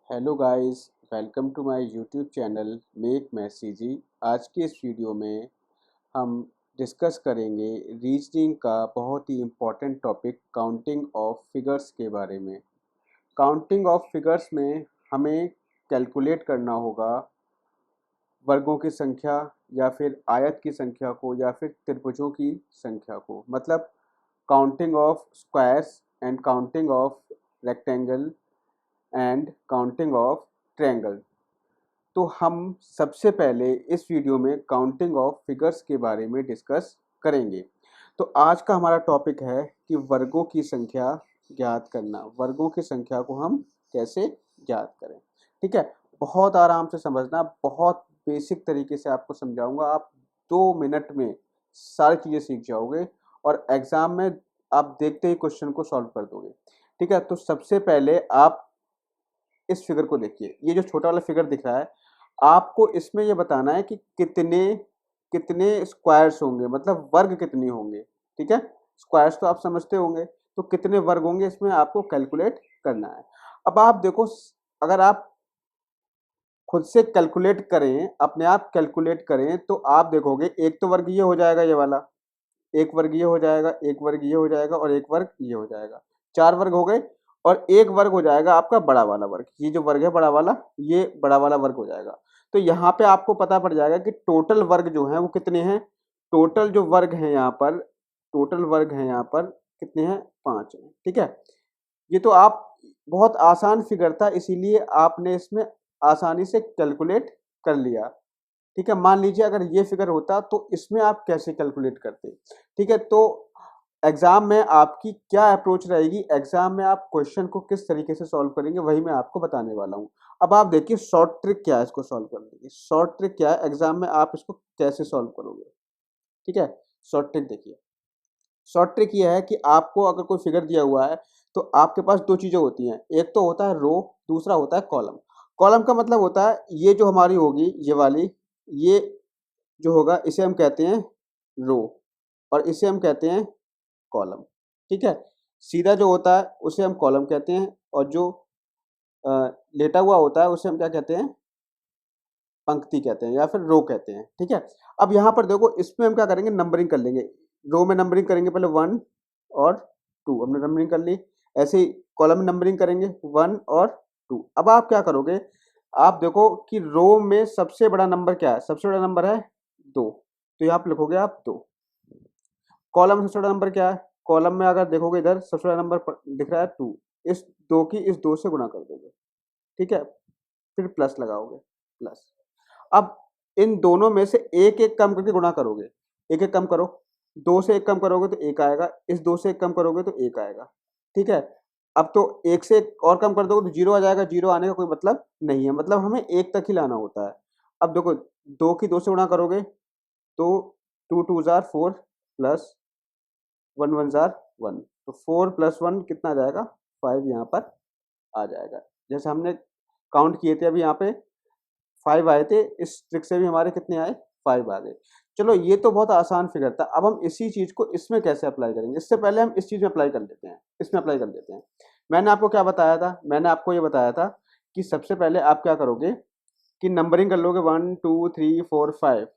Hello guys, welcome to my YouTube channel make maths easy. आज के इस video में हम डिस्कस करेंगे रीजनिंग का बहुत ही important topic counting of figures के बारे में। काउंटिंग ऑफ फिगर्स में हमें कैलकुलेट करना होगा वर्गों की संख्या या फिर आयत की संख्या को या फिर त्रिभुजों की संख्या को, मतलब counting of squares and counting of rectangle and counting of triangle. तो हम सबसे पहले इस वीडियो में काउंटिंग ऑफ फिगर्स के बारे में डिस्कस करेंगे। तो आज का हमारा टॉपिक है कि वर्गों की संख्या ज्ञात करना। वर्गों की संख्या को हम कैसे ज्ञात करें। ठीक है, बहुत आराम से समझना, बहुत बेसिक तरीके से आपको समझाऊंगा। आप 2 मिनट में सारी चीज़ें सीख जाओगे और एग्जाम में आप देखते ही क्वेश्चन को सॉल्व कर दोगे। ठीक है, तो सबसे पहले आप इस फिगर को देखिए। ये जो छोटा वाला फिगर दिख रहा है, आपको इसमें ये बताना है कि कितने कितने स्क्वायर्स होंगे, मतलब वर्ग कितने होंगे। ठीक है, स्क्वायर्स तो आप समझते होंगे, तो कितने वर्ग होंगे इसमें आपको कैलकुलेट करना है। अब आप देखो, अगर आप खुद से कैलकुलेट करें, अपने आप कैलकुलेट करें, तो आप देखोगे एक तो वर्ग ये हो जाएगा, ये वाला एक वर्ग ये हो जाएगा, एक वर्ग ये हो जाएगा और एक वर्ग ये हो जाएगा। 4 वर्ग हो गए और एक वर्ग हो जाएगा आपका बड़ा वाला वर्ग। ये जो वर्ग है बड़ा वाला, ये बड़ा वाला वर्ग हो जाएगा। तो यहाँ पे आपको पता पड़ जाएगा कि टोटल वर्ग जो है वो कितने हैं। टोटल जो वर्ग है यहाँ पर, टोटल वर्ग है यहाँ पर कितने हैं, 5 हैं। ठीक है, ये तो आप बहुत आसान फिगर था, इसीलिए आपने इसमें आसानी से कैलकुलेट कर लिया। ठीक है, मान लीजिए अगर ये फिगर होता तो इसमें आप कैसे कैलकुलेट करते। ठीक है, तो एग्जाम में आपकी क्या अप्रोच रहेगी, एग्जाम में आप क्वेश्चन को किस तरीके से सॉल्व करेंगे, वही मैं आपको बताने वाला हूँ। अब आप देखिए शॉर्ट ट्रिक क्या है इसको सॉल्व करने की। शॉर्ट ट्रिक क्या है, एग्जाम में आप इसको कैसे सॉल्व करोगे। ठीक है, शॉर्ट ट्रिक देखिए। शॉर्ट ट्रिक ये है कि आपको अगर कोई फिगर दिया हुआ है तो आपके पास दो चीजें होती हैं। एक तो होता है रो, दूसरा होता है कॉलम। कॉलम का मतलब होता है ये जो हमारी होगी, ये वाली, ये जो होगा इसे हम कहते हैं रो और इसे हम कहते हैं कॉलम। ठीक है, सीधा जो होता है उसे हम कॉलम कहते हैं और जो लेटा हुआ होता है उसे हम क्या कहते हैं, पंक्ति कहते हैं या फिर रो कहते हैं। ठीक है, अब यहाँ पर देखो, इसमें हम क्या करेंगे, नंबरिंग कर लेंगे। रो में नंबरिंग करेंगे, पहले 1 और 2 हमने नंबरिंग कर ली। ऐसे ही कॉलम में नंबरिंग करेंगे 1 और 2। अब आप क्या करोगे, आप देखो कि रो में सबसे बड़ा नंबर क्या है, सबसे बड़ा नंबर है 2, तो यहाँ पे लिखोगे आप 2। कॉलम में सबसे बड़ा नंबर क्या है, कॉलम में अगर देखोगे इधर सबसे बड़ा नंबर दिख रहा है 2, इस 2 की इस 2 से गुणा कर दोगे। ठीक है, फिर प्लस लगाओगे, प्लस। अब इन दोनों में से एक एक कम करके गुणा करोगे, एक एक कम करो। 2 से एक कम करोगे तो एक आएगा, इस 2 से एक कम करोगे तो एक आएगा। ठीक है, अब तो एक से एक और कम कर दोगे तो जीरो आ जाएगा, जीरो आने का कोई मतलब नहीं है, मतलब हमें एक तक ही लाना होता है। अब देखो, 2 की 2 से गुणा करोगे तो 2 2 जार 4 प्लस 1 1 जार 1, तो 4 प्लस 1 कितना आ जाएगा, 5 यहाँ पर आ जाएगा। जैसे हमने काउंट किए थे अभी यहाँ पे 5 आए थे, इस ट्रिक से भी हमारे कितने आए, 5 आ गए। चलो ये तो बहुत आसान फिगर था। अब हम इसी चीज को इसमें कैसे अप्लाई करेंगे, इससे पहले हम इस चीज में अप्लाई कर लेते हैं, इसमें अप्लाई कर लेते हैं। मैंने आपको क्या बताया था, मैंने आपको ये बताया था कि सबसे पहले आप क्या करोगे कि नंबरिंग कर लोगे 1 2 3 4 5।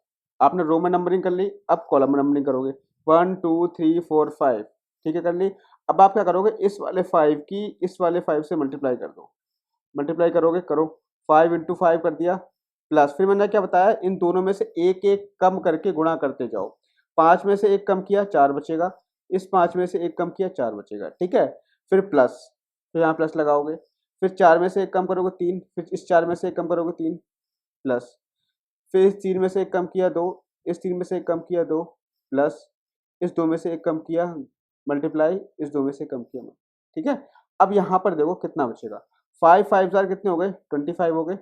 आपने रो में नंबरिंग कर ली, अब कॉलम में नंबरिंग करोगे 1 2 3 4 5। ठीक है, कर ली। अब आप क्या करोगे, इस वाले 5 की इस वाले 5 से मल्टीप्लाई कर दो। मल्टीप्लाई करोगे, करो, 5 इंटू 5 कर दिया, प्लस फिर मैंने क्या बताया, इन दोनों में से एक एक कम करके गुणा करते जाओ। 5 में से एक कम किया 4 बचेगा, इस 5 में से एक कम किया 4 बचेगा। ठीक है, फिर प्लस, फिर यहाँ प्लस लगाओगे, फिर 4 में से एक कम करोगे 3, फिर इस 4 में से एक कम करोगे 3 प्लस, फिर इस 3 में से एक कम किया 2, इस 3 में से एक कम किया 2 प्लस, इस 2 में से एक कम किया मल्टीप्लाई, इस 2 में से कम किया। ठीक है, अब यहाँ पर देखो कितना बचेगा, 5 5 जार कितने हो गए, 25 हो गए,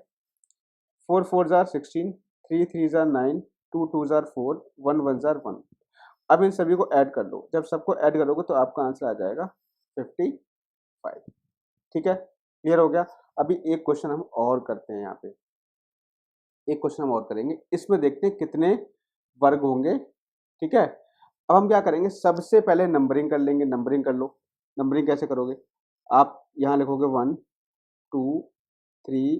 4 4 जार 16, 3 3 जार 9, 2 2 जार 4, 1 1 जार 1। अब इन सभी को ऐड कर लो, जब सबको ऐड करोगे तो आपका आंसर आ जाएगा 55। ठीक है, क्लियर हो गया। अभी एक क्वेश्चन हम और करते हैं, यहाँ पे एक क्वेश्चन हम और करेंगे, इसमें देखते हैं कितने वर्ग होंगे। ठीक है, अब हम क्या करेंगे, सबसे पहले नंबरिंग कर लेंगे। नंबरिंग कर लो। नंबरिंग कैसे करोगे, आप यहाँ लिखोगे 1 2 3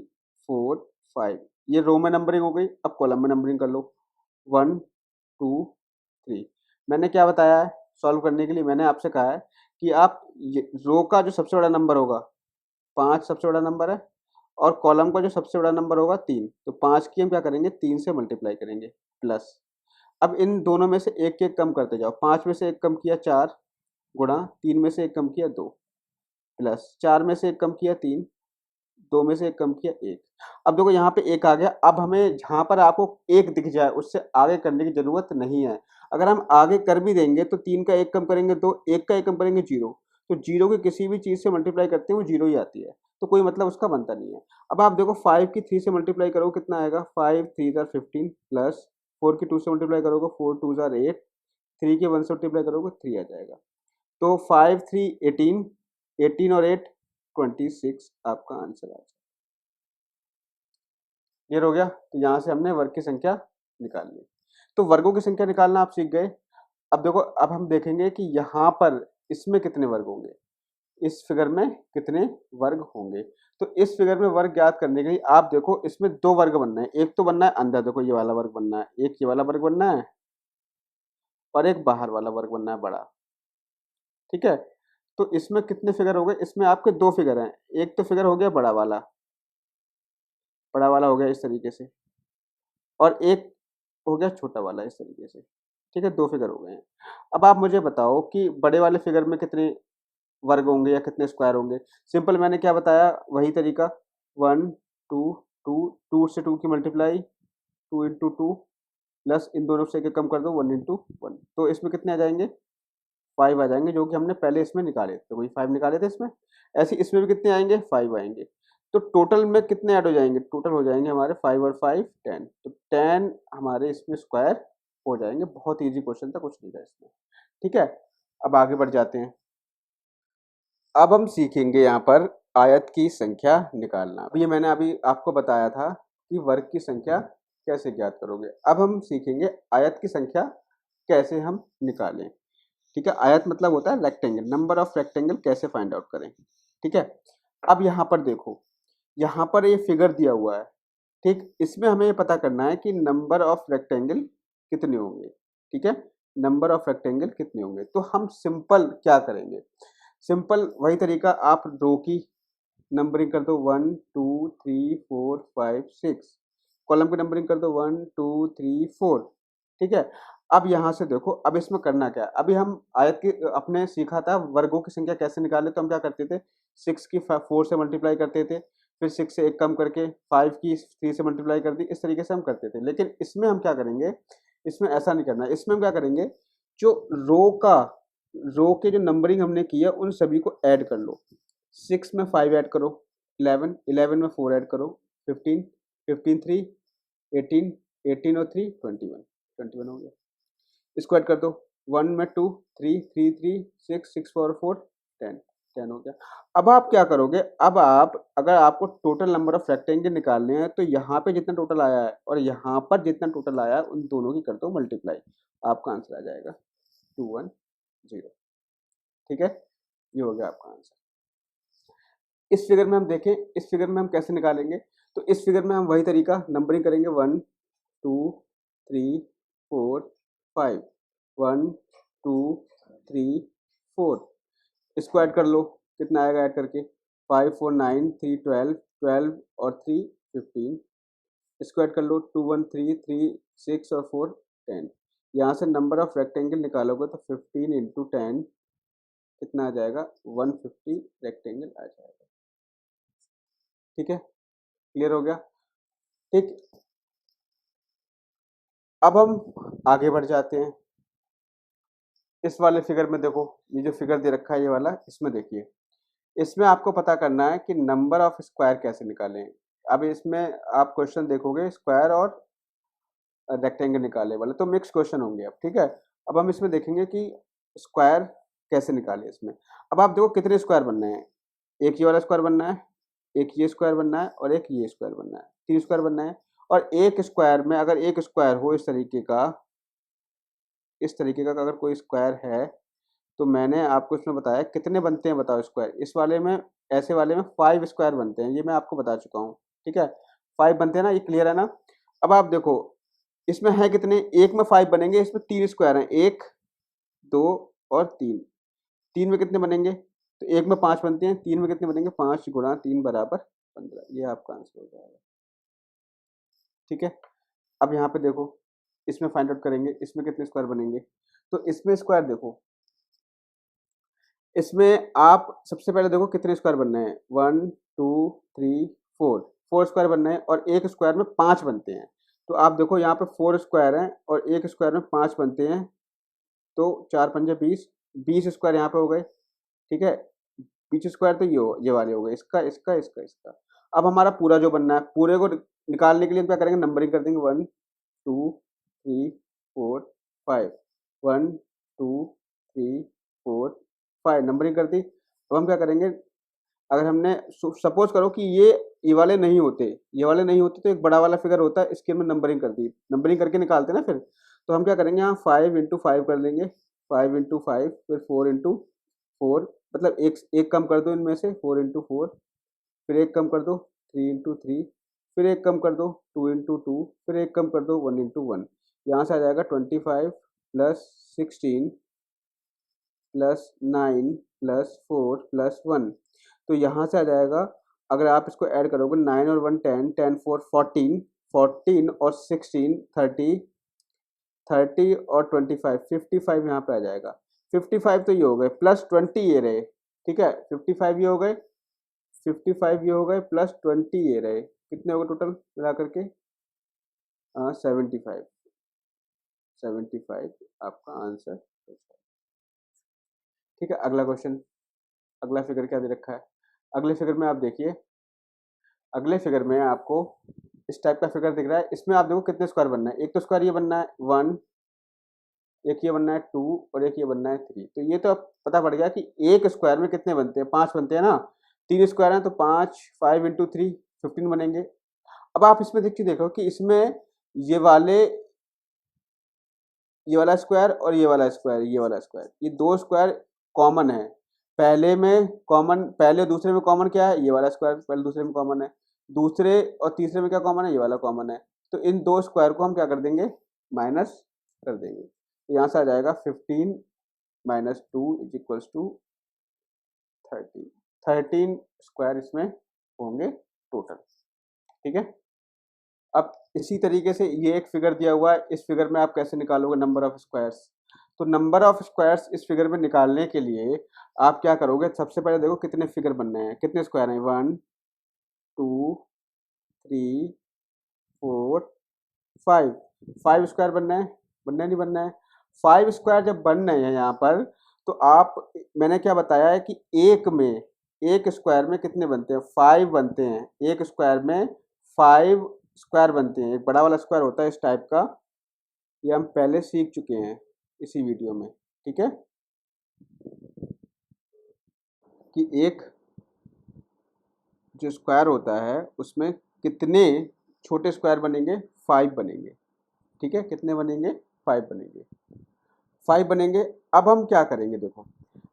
4 5, ये रो में नंबरिंग हो गई। अब कॉलम में नंबरिंग कर लो 1 2 3। मैंने क्या बताया है सॉल्व करने के लिए? मैंने आपसे कहा है कि आप रो का जो सबसे बड़ा नंबर होगा 5 सबसे बड़ा नंबर है, और कॉलम का जो सबसे बड़ा नंबर होगा 3, तो 5 की हम क्या करेंगे 3 से मल्टीप्लाई करेंगे प्लस। अब इन दोनों में से एक एक कम करते जाओ, 5 में से एक कम किया 4 गुणा 3 में से एक कम किया 2 प्लस 4 में से एक कम किया 3, 2 में से एक कम किया 1। अब देखो यहाँ पे एक आ गया। अब हमें जहाँ पर आपको एक दिख जाए उससे आगे करने की जरूरत नहीं है। अगर हम आगे कर भी देंगे तो 3 का एक कम करेंगे 2, 1 का एक कम करेंगे 0, तो 0 की किसी भी चीज से मल्टीप्लाई करते हैं वो 0 ही आती है, तो कोई मतलब उसका बनता नहीं है। अब आप देखो 5 की 3 से मल्टीप्लाई करो कितना आएगा, 5 3 जार 15 प्लस 4 की 2 से मल्टीप्लाई करोगे 4 2 जार 8, 3 के 1 से मल्टीप्लाई करोगे 3 आ जाएगा। तो 5 3 18, 18 और 8 26 आपका आंसर आ जाएगा। क्लियर हो गया? तो यहाँ से हमने वर्ग की संख्या निकाल ली। तो वर्गों की संख्या निकालना आप सीख गए। अब देखो, अब हम देखेंगे कि यहाँ पर इसमें कितने वर्ग होंगे, इस फिगर में कितने वर्ग होंगे। तो इस फिगर में वर्ग ज्ञात करने के लिए आप देखो इसमें दो वर्ग बनना है। एक तो बनना है अंदर, देखो ये वाला वर्ग बनना है, एक ये वाला वर्ग बनना है, और एक बाहर वाला वर्ग बनना है बड़ा। ठीक है, तो इसमें कितने फिगर हो गए, इसमें आपके दो फिगर हैं। एक तो फिगर हो गया बड़ा वाला, बड़ा वाला हो गया इस तरीके से, और एक हो गया छोटा वाला इस तरीके से। ठीक है, दो फिगर हो गए हैं। अब आप मुझे बताओ कि बड़े वाले फिगर में कितने वर्ग होंगे या कितने स्क्वायर होंगे। सिंपल, मैंने क्या बताया वही तरीका, 1 2 2, 2 से 2 की मल्टीप्लाई 2 इंटू 2 प्लस इन दोनों से एक कम कर दो 1 इंटू 1, तो इसमें कितने आ जाएंगे 5 आ जाएंगे, जो कि हमने पहले इसमें निकाले थे, वही 5 निकाले थे इसमें। ऐसे इसमें भी कितने आएंगे 5 आएंगे। तो टोटल में कितने ऐड हो जाएंगे, टोटल हो जाएंगे हमारे 5 और 5 10, तो 10 हमारे इसमें स्क्वायर हो जाएंगे। बहुत ईजी क्वेश्चन था, कुछ नहीं था इसमें। ठीक है, अब आगे बढ़ जाते हैं। अब हम सीखेंगे यहाँ पर आयत की संख्या निकालना। अब ये मैंने अभी आपको बताया था कि वर्ग की संख्या कैसे ज्ञात करोगे। अब हम सीखेंगे आयत की संख्या कैसे हम निकालें। ठीक है, आयत मतलब होता है रेक्टेंगल, नंबर ऑफ रेक्टेंगल कैसे फाइंड आउट करें। ठीक है, अब यहाँ पर देखो, यहाँ पर ये फिगर दिया हुआ है। ठीक, इसमें हमें ये पता करना है कि नंबर ऑफ रेक्टेंगल कितने होंगे। ठीक है, नंबर ऑफ रेक्टेंगल कितने होंगे, तो हम सिंपल क्या करेंगे, सिंपल वही तरीका, आप रो की नंबरिंग कर दो 1 2 3 4 5 6, कॉलम की नंबरिंग कर दो 1 2 3 4। ठीक है, अब यहाँ से देखो, अब इसमें करना क्या है, अभी हम आयत की अपने सीखा था वर्गों की संख्या कैसे निकाले, तो हम क्या करते थे 6 की 4 से मल्टीप्लाई करते थे, फिर 6 से एक कम करके 5 की 3 से मल्टीप्लाई कर दी, इस तरीके से हम करते थे। लेकिन इसमें हम क्या करेंगे, इसमें ऐसा नहीं करना है। इसमें हम क्या करेंगे, जो रो के जो नंबरिंग हमने किया उन सभी को ऐड कर लो। 6 में 5 ऐड करो 11, 11 में 4 ऐड करो 15, 15 3 18, 18 और 3 21, 21 हो गया। इसको ऐड कर दो 1 में 2 3 3 3 6 6 4 4 10, 10 हो गया। अब आप क्या करोगे, अब आप अगर आपको टोटल नंबर ऑफ रेक्टेंगल निकालने हैं तो यहाँ पे जितना टोटल आया है और यहाँ पर जितना टोटल आया है उन दोनों की कर दो मल्टीप्लाई, आपका आंसर आ जाएगा 210। ठीक है, ये हो गया आपका आंसर। इस फिगर में हम देखें, इस फिगर में हम कैसे निकालेंगे, तो इस फिगर में हम वही तरीका नंबरिंग करेंगे 1 2 3 4 5, 1 2 3 4, इसको ऐड कर लो, कितना आएगा ऐड करके 5 4 9 3 12, 12 और 3 15, इसको ऐड कर लो 2 1 3 3 6 और 4 10। यहाँ से नंबर ऑफ रेक्टेंगल निकालोगे तो 15 इंटू 10 कितना आ जाएगा 150 रेक्टेंगल आ जाएगा। ठीक है, क्लियर हो गया। ठीक, अब हम आगे बढ़ जाते हैं। इस वाले फिगर में देखो, ये जो फिगर दे रखा है ये वाला, इसमें देखिए, इसमें आपको पता करना है कि नंबर ऑफ स्क्वायर कैसे निकालें। अब इसमें आप क्वेश्चन देखोगे स्क्वायर और रेक्टेंगल निकाले वाले, तो मिक्स क्वेश्चन होंगे। अब ठीक है, अब हम इसमें देखेंगे कि स्क्वायर कैसे निकाले इसमें। अब आप देखो कितने स्क्वायर बनने हैं, एक ये वाला स्क्वायर बनना है, एक ये स्क्वायर बनना है और एक ये स्क्वायर बनना है, 3 स्क्वायर बनना है। और एक स्क्वायर में अगर एक स्क्वायर हो इस तरीके का, इस तरीके का अगर कोई स्क्वायर है, तो मैंने आपको इसमें बताया कितने बनते हैं बताओ स्क्वायर। इस वाले में ऐसे वाले में 5 स्क्वायर बनते हैं, ये मैं आपको बता चुका हूँ। ठीक है, 5 बनते हैं ना, ये क्लियर है ना। अब आप देखो इसमें है कितने, एक में 5 बनेंगे, इसमें 3 स्क्वायर हैं, 1 2 और 3। 3 में कितने बनेंगे, तो एक में 5 बनते हैं, 3 में कितने बनेंगे, 5 गुणा 3 बराबर 15। ये आपका आंसर हो जाएगा। ठीक है, अब यहाँ पे देखो इसमें फाइंड आउट करेंगे इसमें कितने स्क्वायर बनेंगे। तो इसमें स्क्वायर देखो, इसमें आप सबसे पहले देखो कितने स्क्वायर बनने हैं, 1 2 3 4 स्क्वायर बनने हैं, और एक स्क्वायर में 5 बनते हैं। तो आप देखो यहाँ पे 4 स्क्वायर हैं और एक स्क्वायर में 5 बनते हैं, तो 4 पंजे 20, 20 स्क्वायर यहाँ पे हो गए। ठीक है, 20 स्क्वायर तो ये वाले हो गए, इसका इसका इसका इसका। अब हमारा पूरा जो बनना है, पूरे को निकालने के लिए हम क्या करेंगे, नंबरिंग कर देंगे, 1 2 3 4 5, 1 2 3 4 5 नंबरिंग कर दी। अब हम क्या करेंगे, अगर हमने सपोज करो कि ये वाले नहीं होते, ये वाले नहीं होते, तो एक बड़ा वाला फिगर होता है, इसकी हमने नंबरिंग कर दी, नंबरिंग करके निकालते ना फिर। तो हम क्या करेंगे, यहाँ 5 इंटू 5 कर लेंगे, 5 इंटू 5, फिर 4 इंटू 4, मतलब एक कम कर दो इनमें से, 4 इंटू 4, फिर एक कम कर दो, 3 इंटू 3, फिर एक कम कर दो, 2 इंटू 2, फिर एक कम कर दो, 1 इंटू 1। यहाँ से आ जाएगा 25 प्लस 16 प्लस 9 प्लस 4 प्लस 1। तो यहाँ से आ जाएगा, अगर आप इसको ऐड करोगे, 9 और 1 10, 10 4 14, 14 और 16 30, 30 और 25 55 यहाँ पे आ जाएगा। 55 तो ये हो गए, प्लस 20 ये रहे। ठीक है, 55 ये हो गए, 55 ये हो गए, प्लस 20 ये रहे, कितने हो गए टोटल मिला करके, 75। 75 आपका आंसर। ठीक है, अगला क्वेश्चन, अगला फिगर क्या दे रखा है। अगले फिगर में आप देखिए, अगले फिगर में आपको इस टाइप का फिगर दिख रहा है। इसमें आप देखो कितने स्क्वायर बनना है, एक तो स्क्वायर ये बनना है 1, एक ये बनना है 2 और एक ये बनना है 3। तो ये तो अब पता पड़ गया कि एक स्क्वायर में कितने बनते हैं, 5 बनते हैं ना। 3 स्क्वायर हैं तो 5, 5 इंटू 3 15 बनेंगे। अब आप इसमें देखिए, देखो कि इसमें ये वाले, ये वाला स्क्वायर और ये वाला स्क्वायर, ये वाला स्क्वायर, ये दो स्क्वायर कॉमन है। पहले में कॉमन, पहले और दूसरे में कॉमन क्या है, ये वाला स्क्वायर पहले दूसरे में कॉमन है। दूसरे और तीसरे में क्या कॉमन है, ये वाला कॉमन है। तो इन दो स्क्वायर को हम क्या कर देंगे, माइनस कर देंगे। तो यहाँ से आ जाएगा 15 minus 2 is equals to 13। 13 square इसमें होंगे टोटल। ठीक है, अब इसी तरीके से ये एक फिगर दिया हुआ है, इस फिगर में आप कैसे निकालोगे नंबर ऑफ स्क्वायर्स। तो नंबर ऑफ स्क्वायर्स इस फिगर में निकालने के लिए आप क्या करोगे, सबसे पहले देखो कितने फिगर बनने हैं, कितने स्क्वायर हैं, 1 2 3 4 5, 5 स्क्वायर बनना है, बनना नहीं बनना है। 5 स्क्वायर जब बन रहे हैं यहाँ पर, तो आप, मैंने क्या बताया है कि एक में, एक स्क्वायर में कितने बनते हैं, 5 बनते हैं। एक स्क्वायर में 5 स्क्वायर बनते हैं, एक बड़ा वाला स्क्वायर होता है इस टाइप का, ये हम पहले सीख चुके हैं इसी वीडियो में। ठीक है, कि एक जो स्क्वायर होता है उसमें कितने छोटे स्क्वायर बनेंगे, 5 बनेंगे। ठीक है, कितने बनेंगे, 5 बनेंगे, 5 बनेंगे। अब हम क्या करेंगे, देखो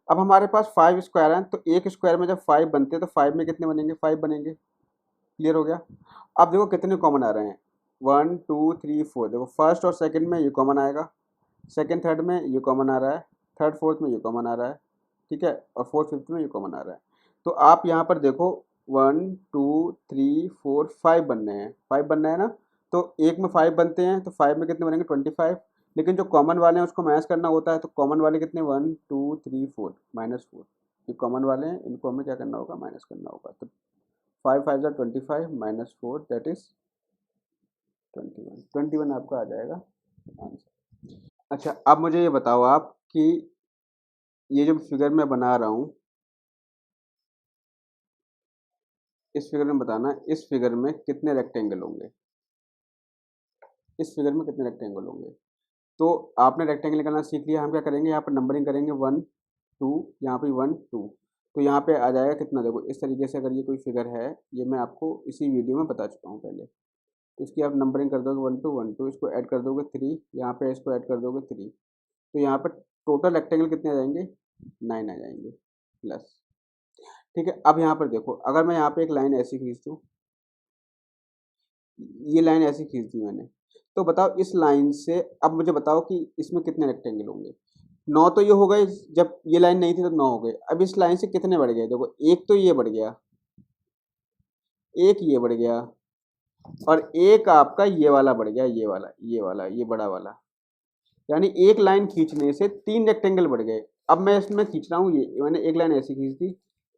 अब हमारे पास 5 स्क्वायर हैं, तो एक स्क्वायर में जब 5 बनते हैं तो 5 में कितने बनेंगे, 5 बनेंगे। क्लियर हो गया। अब देखो कितने कॉमन आ रहे हैं, 1 2 3 4, देखो फर्स्ट और सेकंड में ये कॉमन आएगा, सेकंड थर्ड में ये कॉमन आ रहा है, थर्ड फोर्थ में ये कॉमन आ रहा है। ठीक है, और फोर्थ फिफ्थ में ये कॉमन आ रहा है। तो आप यहाँ पर देखो 1 2 3 4 5 बनने हैं, 5 बनना है ना। तो एक में 5 बनते हैं, तो 5 में कितने बनेंगे, 25। लेकिन जो कॉमन वाले हैं उसको मैच करना होता है, तो कॉमन वाले कितने, 1 2 3 4 -4, ये कॉमन वाले हैं, इनको हमें क्या करना होगा, माइनस करना होगा। तो 5 5 जा 25 -4 दैट इज 21, 21 आपका आ जाएगा आंसर। अच्छा, अब मुझे ये बताओ आप कि ये जो फिगर मैं बना रहा हूँ, इस फिगर में बताना इस फिगर में कितने रेक्टेंगल होंगे, इस फिगर में कितने रेक्टेंगल होंगे। तो आपने रेक्टेंगल निकालना सीख लिया, हम क्या करेंगे, यहाँ पर नंबरिंग करेंगे 1 2, यहाँ पे 1 2, तो यहाँ पे आ जाएगा कितना, देखो इस तरीके से अगर ये कोई फिगर है, ये मैं आपको इसी वीडियो में बता चुका हूँ पहले। तो इसकी आप नंबरिंग कर दोगे 1 2 1 2, इसको ऐड कर दोगे 3, यहाँ पे इसको ऐड कर दोगे 3, तो यहाँ पर टोटल रेक्टेंगल कितने आ जाएंगे, 9 आ जाएंगे प्लस। ठीक है, अब यहाँ पर देखो, अगर मैं यहाँ पे एक लाइन ऐसी खींच दूँ, ये लाइन ऐसी खींच दी मैंने, तो बताओ इस लाइन से अब मुझे बताओ कि इसमें कितने रेक्टेंगल होंगे। 9 तो ये हो गए, जब ये लाइन नहीं थी तो 9 हो गए। अब इस लाइन से कितने बढ़ गए, देखो एक तो ये बढ़ गया, एक ये बढ़ गया, और एक आपका ये वाला बढ़ गया, ये बड़ा वाला। यानी एक लाइन खींचने से 3 रेक्टेंगल बढ़ गए। अब मैं इसमें खींच रहा हूँ, ये मैंने एक लाइन ऐसी खींच दी,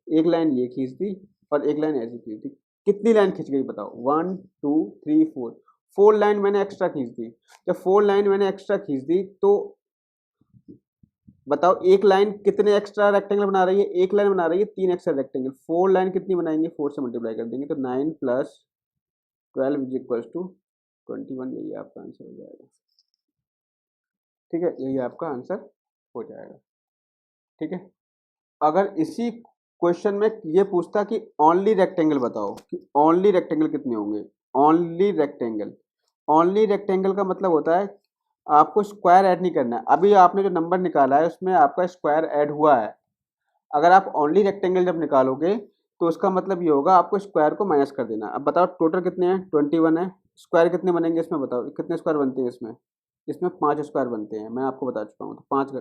एक लाइन ये खींच दी, और एक लाइन ऐसी खींच दी। कितनी लाइन खींच गई बताओ, 1 2 3 4, 4 लाइन मैंने एक्स्ट्रा खींच दी। जब 4 लाइन मैंने एक्स्ट्रा खींच दी तो बताओ एक लाइन कितने एक्स्ट्रा रेक्टेंगल बना रही है, एक लाइन बना रही है 3 एक्स्ट्रा रेक्टेंगल। 4 लाइन कितनी बनाएंगे, 4 से मल्टीप्लाई कर देंगे तो 9 + 12 इज इक्वल टू 21। यही आपका आंसर हो जाएगा। ठीक है, यही आपका आंसर हो जाएगा। ठीक है, अगर इसी क्वेश्चन में ये पूछता कि ओनली रेक्टेंगल बताओ, कि ओनली रेक्टेंगल कितने होंगे, ओनली रेक्टेंगल। ओनली रेक्टेंगल का मतलब होता है आपको स्क्वायर ऐड नहीं करना है। अभी आपने जो नंबर निकाला है उसमें आपका स्क्वायर ऐड हुआ है। अगर आप ओनली रेक्टेंगल जब निकालोगे तो उसका मतलब ये होगा आपको स्क्वायर को माइनस कर देना। अब बताओ टोटल कितने हैं, 21 है। स्क्वायर कितने बनेंगे इसमें, बताओ कितने स्क्वायर बनते हैं इसमें, इसमें 5 स्क्वायर बनते हैं, मैं आपको बता चुका हूँ। तो 5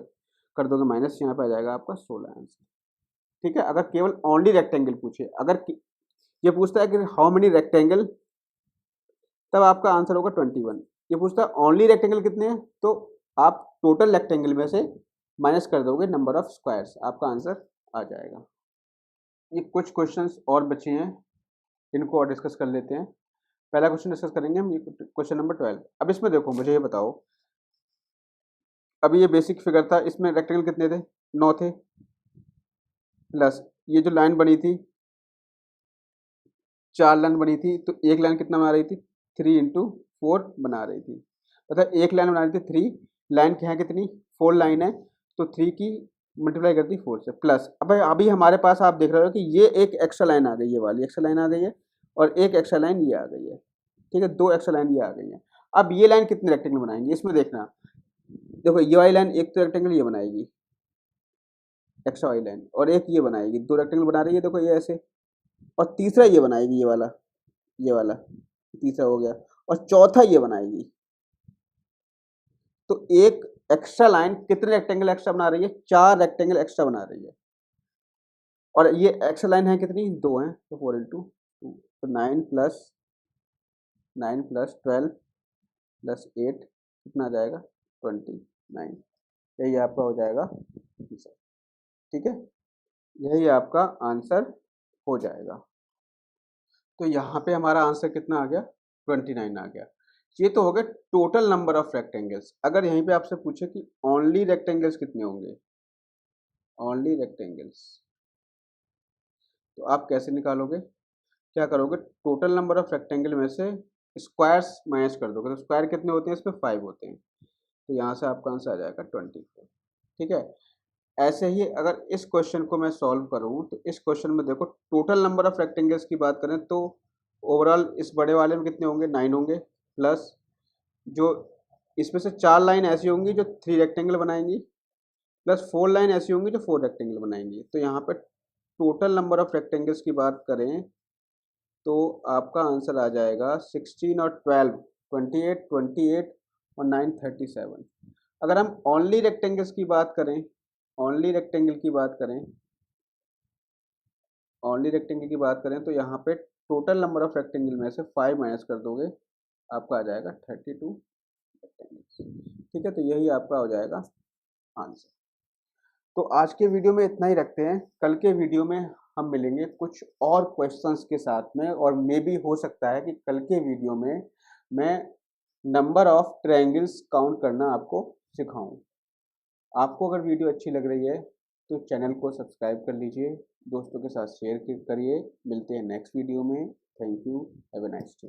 कर दोगे माइनस, यहाँ पे आ जाएगा आपका 16 आंसर। ठीक है, अगर केवल ओनली रेक्टेंगल पूछे, अगर ये पूछता है कि हाउ मेनी रेक्टेंगल, तब आपका आंसर होगा 21। ये पूछता है ओनली रेक्टेंगल कितने हैं, तो आप टोटल रेक्टेंगल में से माइनस कर दोगे नंबर ऑफ स्क्वायर्स, आपका आंसर आ जाएगा। ये कुछ क्वेश्चंस और बचे हैं, इनको और डिस्कस कर लेते हैं। पहला क्वेश्चन डिस्कस करेंगे हम, ये क्वेश्चन नंबर 12। अब इसमें देखो, मुझे ये बताओ, अभी ये बेसिक फिगर था, इसमें रेक्टेंगल कितने थे, 9 थे, प्लस ये जो लाइन बनी थी, 4 लाइन बनी थी, तो एक लाइन कितना बना रही थी, 3 × 4 बना रही थी। मतलब एक लाइन बना रही थी 3, लाइन क्या है कितनी, 4 लाइन है, तो 3 की मल्टीप्लाई कर दी 4 से, प्लस अब अभी हमारे पास आप देख रहे हो कि ये एक एक्स्ट्रा लाइन आ गई, ये वाली एक्स्ट्रा लाइन आ गई है, और एक एक्स्ट्रा लाइन ये आ गई है। ठीक है, 2 एक्स्ट्रा लाइन ये आ गई है। अब ये लाइन कितने रेक्टेंगल बनाएंगे, इसमें देखना, देखो ये वाली लाइन एक तो रेक्टेंगल ये बनाएगी, एक्स्ट्रा वाली लाइन, और एक ये बनाएगी, 2 रेक्टेंगल बना रही है, देखो ये ऐसे, और तीसरा ये बनाएगी, ये वाला तीसरा हो गया, और चौथा ये बनाएगी। तो एक एक्स्ट्रा लाइन कितने रेक्टेंगल एक्स्ट्रा बना रही है, 4 रेक्टेंगल एक्स्ट्रा बना रही है, और ये एक्स्ट्रा लाइन है कितनी, 2 हैं, तो 4 × 2, तो 9 + 12 + 8 कितना आ जाएगा, 29। यही आपका हो जाएगा आंसर। ठीक है, यही आपका आंसर हो जाएगा। तो यहाँ पे हमारा आंसर कितना आ गया, 29 आ गया। ये तो हो गया टोटल नंबर ऑफ रेक्टेंगल्स। अगर यहीं पे आपसे पूछे कि ओनली रेक्टेंगल्स कितने होंगे, ओनली रेक्टेंगल्स, तो आप कैसे निकालोगे, क्या करोगे, टोटल नंबर ऑफ रेक्टेंगल में से स्क्वायर्स माइनस कर दोगे। तो स्क्वायर कितने होते हैं, इसमें 5 होते हैं, तो यहाँ से आपका आंसर आ जाएगा 24। ठीक है, ऐसे ही अगर इस क्वेश्चन को मैं सॉल्व करूँ, तो इस क्वेश्चन में देखो टोटल नंबर ऑफ रेक्टेंगल्स की बात करें तो ओवरऑल इस बड़े वाले में कितने होंगे, 9 होंगे, प्लस जो इसमें से 4 लाइन ऐसी होंगी जो 3 रेक्टेंगल बनाएंगी, प्लस 4 लाइन ऐसी होंगी जो 4 रेक्टेंगल बनाएंगी। तो यहाँ पर टोटल नंबर ऑफ रेक्टेंगल्स की बात करें तो आपका आंसर आ जाएगा 16 और 12, 28, 28 और 9, 37। अगर हम ओनली रेक्टेंगल्स की बात करें, ओनली रेक्टेंगल की बात करें, ओनली रेक्टेंगल की बात करें तो यहाँ पे टोटल नंबर ऑफ रेक्टेंगल में से 5 माइनस कर दोगे, आपका आ जाएगा 32 रेक्टेंगल्स। ठीक है, तो यही आपका हो जाएगा आंसर। तो आज के वीडियो में इतना ही रखते हैं। कल के वीडियो में हम मिलेंगे कुछ और क्वेश्चंस के साथ में, और मे भी हो सकता है कि कल के वीडियो में मैं नंबर ऑफ ट्रायंगल्स काउंट करना आपको सिखाऊं। आपको अगर वीडियो अच्छी लग रही है तो चैनल को सब्सक्राइब कर लीजिए, दोस्तों के साथ शेयर करिए। मिलते हैं नेक्स्ट वीडियो में। Thank you, have a nice day.